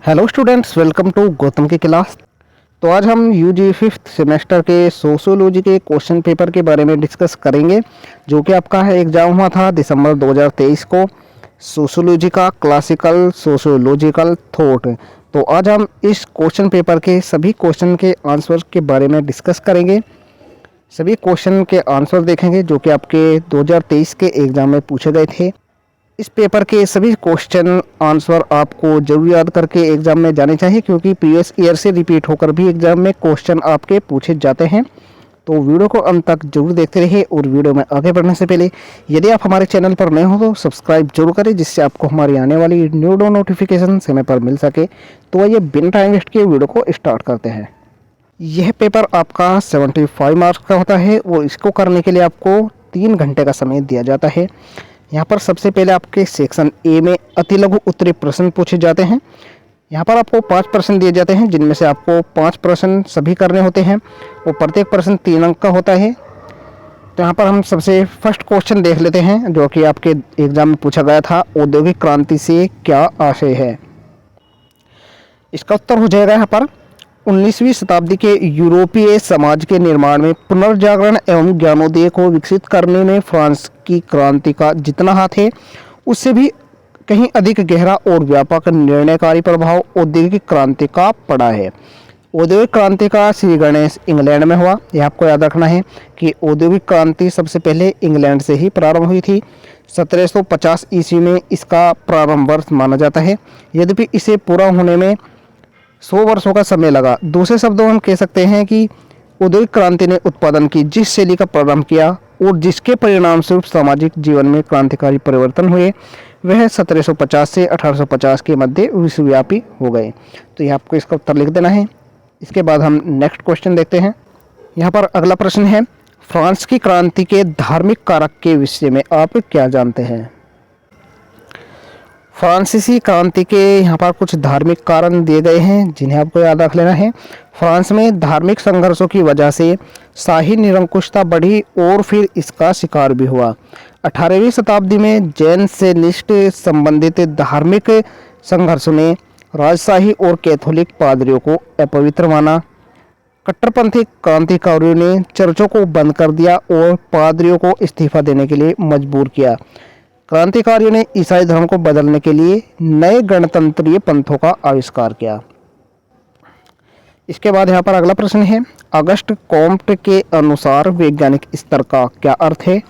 Hello students, welcome to Gautam की class. तो आज हम यूजी फिफ्थ सेमेस्टर के सोशियोलॉजी के क्वेश्चन पेपर के बारे में डिस्कस करेंगे, जो कि आपका है एग्जाम हुआ था दिसंबर 2023 को। सोशियोलॉजी का क्लासिकल सोशियोलॉजिकल थॉट। तो आज हम इस क्वेश्चन पेपर के सभी क्वेश्चन के आंसर के बारे में डिस्कस करेंगे। सभी क्वेश्चन के आंसर देखेंगे जो कि आपके 2023 के एग्ज़ाम में पूछे गए थे। इस पेपर के सभी क्वेश्चन आंसर आपको जरूर याद करके एग्ज़ाम में जाने चाहिए, क्योंकि प्रीवियस ईयर से रिपीट होकर भी एग्ज़ाम में क्वेश्चन आपके पूछे जाते हैं। तो वीडियो को अंत तक जरूर देखते रहिए। और वीडियो में आगे बढ़ने से पहले यदि आप हमारे चैनल पर नए हो तो सब्सक्राइब जरूर करें, जिससे आपको हमारी आने वाली न्यू नोटिफिकेशन समय पर मिल सके। तो आइए बिना टाइम वेस्ट किए वीडियो को स्टार्ट करते हैं। यह पेपर आपका 75 मार्क्स का होता है और इसको करने के लिए आपको 3 घंटे का समय दिया जाता है। यहाँ पर सबसे पहले आपके सेक्शन ए में अति लघु उत्तरीय प्रश्न पूछे जाते हैं। यहाँ पर आपको 5 प्रश्न दिए जाते हैं, जिनमें से आपको 5 प्रश्न सभी करने होते हैं और प्रत्येक प्रश्न 3 अंक का होता है। तो यहाँ पर हम सबसे फर्स्ट क्वेश्चन देख लेते हैं, जो कि आपके एग्जाम में पूछा गया था। औद्योगिक क्रांति से क्या आशय है? इसका उत्तर हो जाएगा यहाँ पर 19वीं शताब्दी के यूरोपीय समाज के निर्माण में पुनर्जागरण एवं ज्ञानोदय को विकसित करने में फ्रांस की क्रांति का जितना हाथ है, उससे भी कहीं अधिक गहरा और व्यापक निर्णयकारी प्रभाव औद्योगिक क्रांति का पड़ा है। औद्योगिक क्रांति का श्री गणेश इंग्लैंड में हुआ। यह आपको याद रखना है कि औद्योगिक क्रांति सबसे पहले इंग्लैंड से ही प्रारंभ हुई थी। 1750 ईस्वी में इसका प्रारंभ वर्ष माना जाता है, यद्यपि इसे पूरा होने में 100 वर्षों का समय लगा। दूसरे शब्दों में हम कह सकते हैं कि औद्योगिक क्रांति ने उत्पादन की जिस शैली का प्रारंभ किया और जिसके परिणाम स्वरूप सामाजिक जीवन में क्रांतिकारी परिवर्तन हुए, वह 1750 से 1850 के मध्य विश्वव्यापी हो गए। तो यह आपको इसका उत्तर लिख देना है। इसके बाद हम नेक्स्ट क्वेश्चन देखते हैं। यहाँ पर अगला प्रश्न है, फ्रांस की क्रांति के धार्मिक कारक के विषय में आप क्या जानते हैं? फ्रांसीसी क्रांति के यहाँ पर कुछ धार्मिक कारण दिए गए हैं, जिन्हें आपको याद रख लेना है। फ्रांस में धार्मिक संघर्षों की वजह से शाही निरंकुशता बढ़ी और फिर इसका शिकार भी हुआ। 18वीं शताब्दी में जैन से निष्ठ संबंधित धार्मिक संघर्षों ने राजशाही और कैथोलिक पादरियों को अपवित्र माना। कट्टरपंथी क्रांतिकारियों ने चर्चों को बंद कर दिया और पादरियों को इस्तीफा देने के लिए मजबूर किया। क्रांतिकारियों ने ईसाई धर्म को बदलने के लिए नए गणतंत्रीय पंथों का आविष्कार किया। इसके बाद यहाँ पर अगला प्रश्न है, अगस्ट कॉम्ट के अनुसार वैज्ञानिक स्तर का क्या अर्थ है?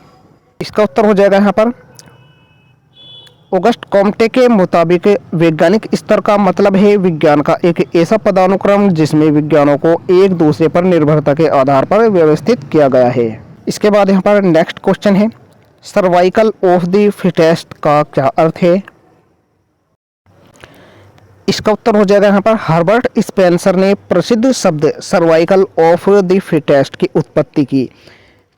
इसका उत्तर हो जाएगा यहाँ पर ऑगस्ट कॉम्टे के मुताबिक वैज्ञानिक स्तर का मतलब है विज्ञान का एक ऐसा पदानुक्रम जिसमें विज्ञानों को एक दूसरे पर निर्भरता के आधार पर व्यवस्थित किया गया है। इसके बाद यहाँ पर नेक्स्ट क्वेश्चन है, सर्वाइकल ऑफ द फिटेस्ट का क्या अर्थ है? इसका उत्तर हो जाएगा यहाँ पर हर्बर्ट स्पेंसर ने प्रसिद्ध शब्द सर्वाइकल ऑफ द फिटेस्ट की उत्पत्ति की।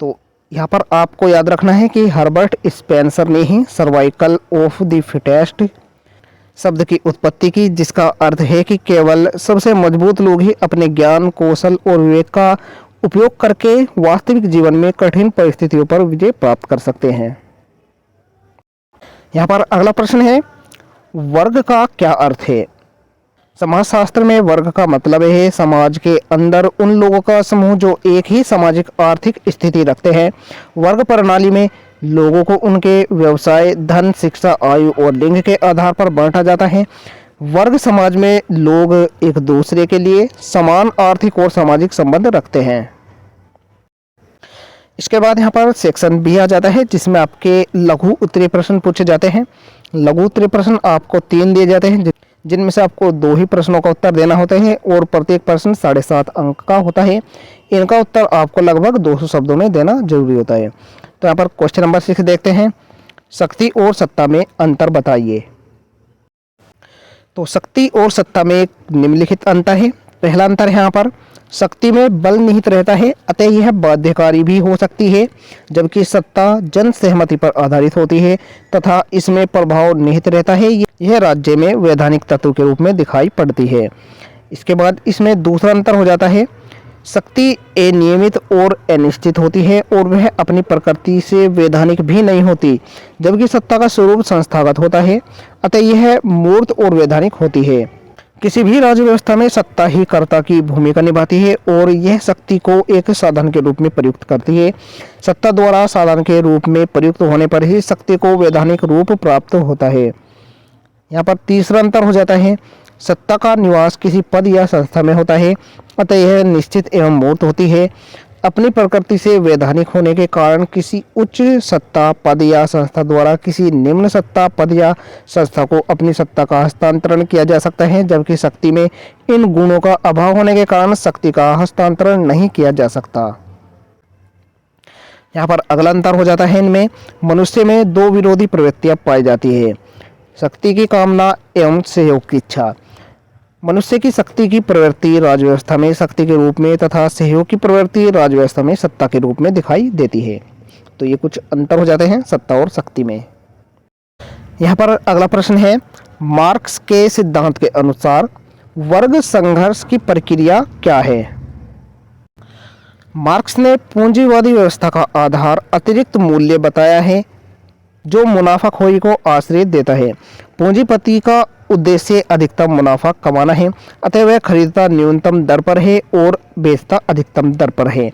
तो यहाँ पर आपको याद रखना है कि हर्बर्ट स्पेंसर ने ही सर्वाइकल ऑफ द फिटेस्ट शब्द की उत्पत्ति की, जिसका अर्थ है कि केवल सबसे मजबूत लोग ही अपने ज्ञान, कौशल और विवेक का उपयोग करके वास्तविक जीवन में कठिन परिस्थितियों पर विजय प्राप्त कर सकते हैं। यहाँ पर अगला प्रश्न है, वर्ग का क्या अर्थ है? समाजशास्त्र में वर्ग का मतलब है समाज के अंदर उन लोगों का समूह जो एक ही सामाजिक आर्थिक स्थिति रखते हैं। वर्ग प्रणाली में लोगों को उनके व्यवसाय, धन, शिक्षा, आयु और लिंग के आधार पर बांटा जाता है। वर्ग समाज में लोग एक दूसरे के लिए समान आर्थिक और सामाजिक संबंध रखते हैं। इसके बाद यहाँ पर सेक्शन बी आ जाता है, जिसमें आपके लघु उत्तरीय प्रश्न पूछे जाते हैं। लघु उत्तरीय प्रश्न आपको 3 दिए जाते हैं, जिनमें से आपको 2 ही प्रश्नों का उत्तर देना होता है और प्रत्येक प्रश्न 7.5 अंक का होता है। इनका उत्तर आपको लगभग 200 शब्दों में देना जरूरी होता है। तो यहाँ पर क्वेश्चन नंबर 6 देखते हैं, शक्ति और सत्ता में अंतर बताइए। तो शक्ति और सत्ता में एक निम्नलिखित अंतर है। पहला अंतर है यहाँ पर शक्ति में बल निहित रहता है, अतः यह बाध्यकारी भी हो सकती है, जबकि सत्ता जन सहमति पर आधारित होती है तथा इसमें प्रभाव निहित रहता है। यह राज्य में वैधानिक तत्व के रूप में दिखाई पड़ती है। इसके बाद इसमें दूसरा अंतर हो जाता है, शक्ति अनियमित और अनिश्चित होती है और वह अपनी प्रकृति से वैधानिक भी नहीं होती, जबकि सत्ता का स्वरूप संस्थागत होता है, अतः यह मूर्त और वैधानिक होती है। किसी भी राज्य व्यवस्था में सत्ता ही कर्ता की भूमिका निभाती है और यह शक्ति को एक साधन के रूप में प्रयुक्त करती है। सत्ता द्वारा साधन के रूप में प्रयुक्त होने पर ही शक्ति को वैधानिक रूप प्राप्त होता है। यहाँ पर तीसरा अंतर हो जाता है, सत्ता का निवास किसी पद या संस्था में होता है, अतः यह निश्चित एवं मूर्त होती है। अपनी प्रकृति से वैधानिक होने के कारण किसी उच्च सत्ता पद या संस्था द्वारा किसी निम्न सत्ता पद या संस्था को अपनी सत्ता का हस्तांतरण किया जा सकता है, जबकि शक्ति में इन गुणों का अभाव होने के कारण शक्ति का हस्तांतरण नहीं किया जा सकता। यहाँ पर अगला अंतर हो जाता है, इनमें मनुष्य में दो विरोधी प्रवृत्तियां पाई जाती है, शक्ति की कामना एवं सहयोग की इच्छा। मनुष्य की शक्ति की प्रवृत्ति राजव्यवस्था में शक्ति के रूप में तथा सहयोग की प्रवृत्ति राजव्यवस्था में सत्ता के रूप में दिखाई देती है। तो ये कुछ अंतर हो जाते हैं सत्ता और शक्ति में। यहाँ पर अगला प्रश्न है, मार्क्स के सिद्धांत के अनुसार वर्ग संघर्ष की प्रक्रिया क्या है? मार्क्स ने पूंजीवादी व्यवस्था का आधार अतिरिक्त मूल्य बताया है जो मुनाफाखोरी को आश्रय देता है। पूंजीपति का उद्देश्य अधिकतम मुनाफा कमाना है, अतः वह खरीदता न्यूनतम दर पर है और बेचता अधिकतम दर पर है।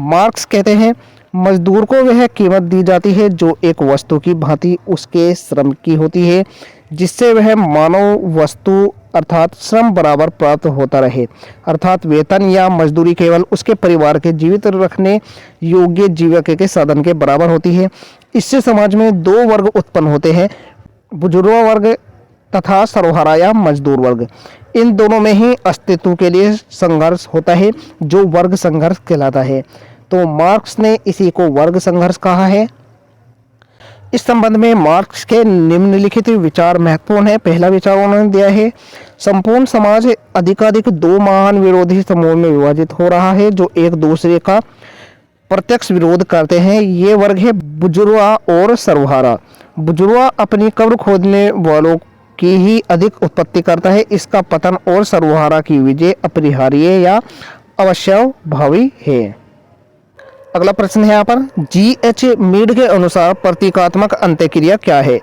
मार्क्स कहते हैं, मजदूर को वह कीमत दी जाती है जो एक वस्तु की भांति उसके श्रम की होती है, जिससे वह मानव वस्तु अर्थात श्रम बराबर प्राप्त होता रहे। अर्थात वेतन या मजदूरी केवल उसके परिवार के जीवित रखने योग्य जीविका के साधन के बराबर होती है। इससे समाज में दो वर्ग उत्पन्न होते हैं, बुजुर्ग वर्ग तथा सर्वहारा या मजदूर वर्ग। इन दोनों में ही अस्तित्व के लिए संघर्ष होता है जो वर्ग संघर्ष कहलाता है। तो मार्क्स ने इसी को वर्ग संघर्ष कहा है। इस संबंध में मार्क्स के निम्नलिखित विचार महत्वपूर्ण है। पहला विचार उन्होंने दिया है, संपूर्ण समाज अधिकाधिक दो महान विरोधी समूह में विभाजित हो रहा है जो एक दूसरे का प्रत्यक्ष विरोध करते हैं। ये वर्ग है बुजुर्गा और सर्वहारा। बुजुर्गा अपनी कब्र खोदने वालों की ही अधिक उत्पत्ति करता है, इसका पतन और सर्वहारा की विजय अपरिहार्य या अवश्यभावी है। अगला प्रश्न है यहाँ पर, G.H. मीड के अनुसार प्रतीकात्मक अंत्यक्रिया क्या है?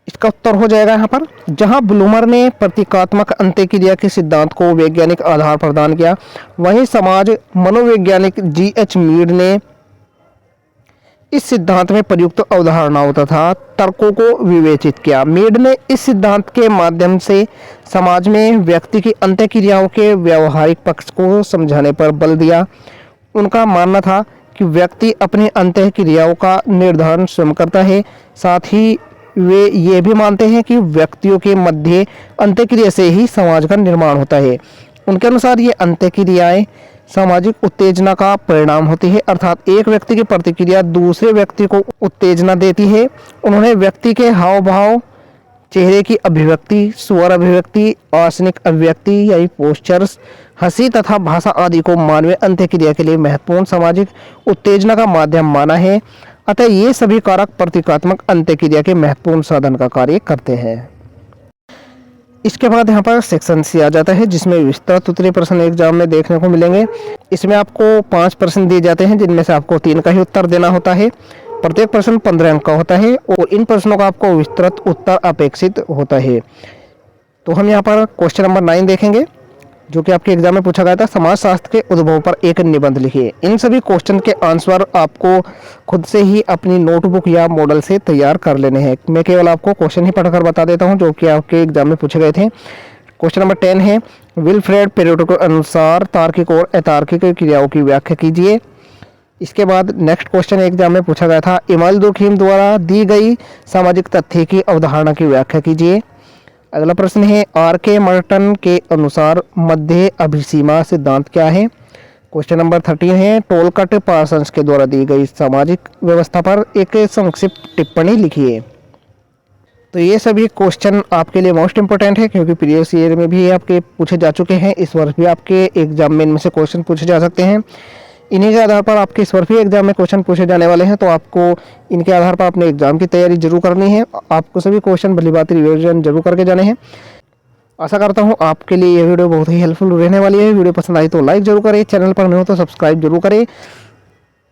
इसका उत्तर हो जाएगा यहाँ पर, जहाँ ब्लूमर ने प्रतीकात्मक अंत्यक्रिया के सिद्धांत को वैज्ञानिक आधार प्रदान किया, वहीं समाज मनोवैज्ञानिक G.H. मीड ने इस सिद्धांत में प्रयुक्त अवधारणाओं तथा तर्कों को विवेचित किया। मीड ने इस सिद्धांत के माध्यम से समाज में व्यक्ति की अंत्यक्रियाओं के व्यवहारिक पक्ष को समझाने पर बल दिया। उनका मानना था कि व्यक्ति अपनी अंत्यक्रियाओं का निर्धारण स्वयं करता है। साथ ही वे ये भी मानते हैं कि व्यक्तियों के मध्य अंत्यक्रिया से ही समाज का निर्माण होता है। उनके अनुसार ये अंत्यक्रियाएं सामाजिक उत्तेजना का परिणाम होती है, अर्थात एक व्यक्ति की प्रतिक्रिया दूसरे व्यक्ति को उत्तेजना देती है। उन्होंने व्यक्ति के हाव भाव, चेहरे की अभिव्यक्ति, स्वर अभिव्यक्ति, आसनिक अभिव्यक्ति यानी पोस्चर्स, हंसी तथा भाषा आदि को मानवीय अंत्यक्रिया के लिए महत्वपूर्ण सामाजिक उत्तेजना का माध्यम माना है। अतः ये सभी कारक प्रतीकात्मक अंत्यक्रिया के महत्वपूर्ण साधन का कार्य करते हैं। इसके बाद यहाँ पर सेक्शन सी आ जाता है, जिसमें विस्तृत उत्तरीय प्रश्न एग्जाम में देखने को मिलेंगे। इसमें आपको 5 प्रश्न दिए जाते हैं, जिनमें से आपको 3 का ही उत्तर देना होता है। प्रत्येक प्रश्न 15 अंक का होता है और इन प्रश्नों का आपको विस्तृत उत्तर अपेक्षित होता है। तो हम यहाँ पर क्वेश्चन नंबर 9 देखेंगे, जो कि आपके एग्जाम में पूछा गया था। समाजशास्त्र के उद्भव पर एक निबंध लिखिए। इन सभी क्वेश्चन के आंसर आपको खुद से ही अपनी नोटबुक या मॉडल से तैयार कर लेने हैं। मैं केवल आपको क्वेश्चन ही पढ़कर बता देता हूं जो कि आपके एग्जाम में पूछे गए थे। क्वेश्चन नंबर 10 है, विल्फ्रेड पेरेटो के अनुसार तार्किक और अतार्किक क्रियाओं की व्याख्या कीजिए। इसके बाद नेक्स्ट क्वेश्चन एग्जाम में पूछा गया था, इमाल दुर्खीम द्वारा दी गई सामाजिक तथ्य की अवधारणा की व्याख्या कीजिए। अगला प्रश्न है, R.K. मर्टन के अनुसार मध्य अभिसीमा सिद्धांत क्या है? क्वेश्चन नंबर 13 है, टोलकट पार्सन्स के द्वारा दी गई सामाजिक व्यवस्था पर एक संक्षिप्त टिप्पणी लिखिए। तो ये सभी क्वेश्चन आपके लिए मोस्ट इंपोर्टेंट है, क्योंकि प्रीवियस ईयर में भी आपके पूछे जा चुके हैं। इस वर्ष भी आपके एग्जाम में इनमें से क्वेश्चन पूछे जा सकते हैं। इन्हीं के आधार पर आपके इस वर्ष भी एग्जाम में क्वेश्चन पूछे जाने वाले हैं, तो आपको इनके आधार पर अपने एग्जाम की तैयारी जरूर करनी है। आपको सभी क्वेश्चन भली बात रिविजन जरूर करके जाने हैं। आशा करता हूँ आपके लिए यह वीडियो बहुत ही हेल्पफुल रहने वाली है। वीडियो पसंद आई तो लाइक जरूर करें, चैनल पर नए हो तो सब्सक्राइब जरूर करें,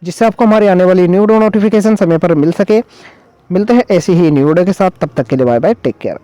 जिससे आपको हमारी आने वाली न्यू वीडियो नोटिफिकेशन समय पर मिल सके। मिलते हैं ऐसी ही न्यू वीडियो के साथ, तब तक के लिए बाय बाय, टेक केयर।